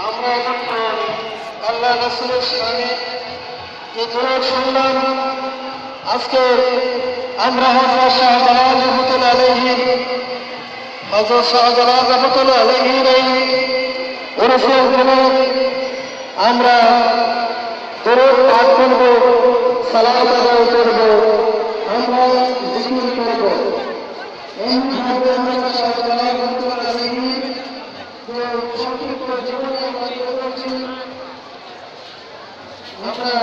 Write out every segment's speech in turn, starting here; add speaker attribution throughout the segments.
Speaker 1: আমরা এখন আল্লাহ রাসূলের শানে যে দোয়া শুনলাম, আজকে আমরা হযরত শাহজালাল রহমাতুল্লাহ আলাইহি এই ওরসের উপরে আমরা দরুদ পাঠ করব, সালাত আদায় করব, আমরা জিকির করব। এইভাবে আমরা শাহজালাল রহমাতুল্লাহ আলাইহি যে সংক্ষিপ্ত জীবনে আমরা করেছি, আমরা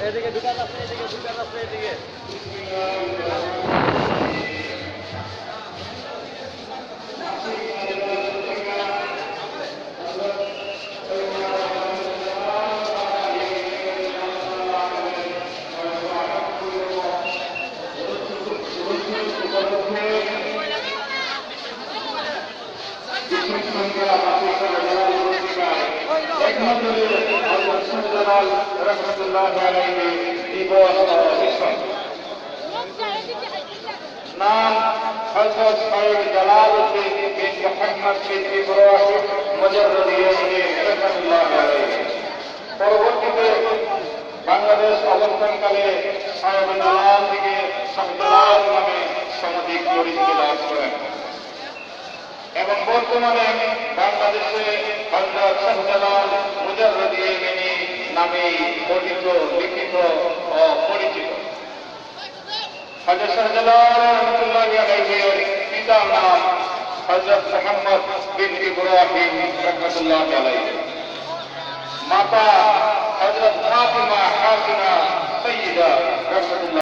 Speaker 2: এদিকে দোকান আছে, এদিকে
Speaker 3: नाम हजरत साहिब जलालुद्दीन बिन मुहम्मद बिन इब्राहिम मुजर्रदी रहमतुल्लाह अलैहि। পরবর্তীতে বাংলাদেশ অবস্থানকালে সাহেব জালাল থেকে শাহজালাল নামে সামাজিক পরিচিতি লাভ করেন এবং বর্তমানে বাংলাদেশে হযরত শাহজালাল মুজাররদি নামে পঠিত, লিখিত ও পরিচিত। হযরত শাহজালাল রহমাতুল্লাহি আলাইহির পিতার নাম হযরত মুহাম্মদ বিন ইব্রাহিম রাহমাতুল্লাহি আলাইহি, মাতা হযরত ফাতিমা হাসিনা সাইয়্যিদা রাহমাতুল্লাহ।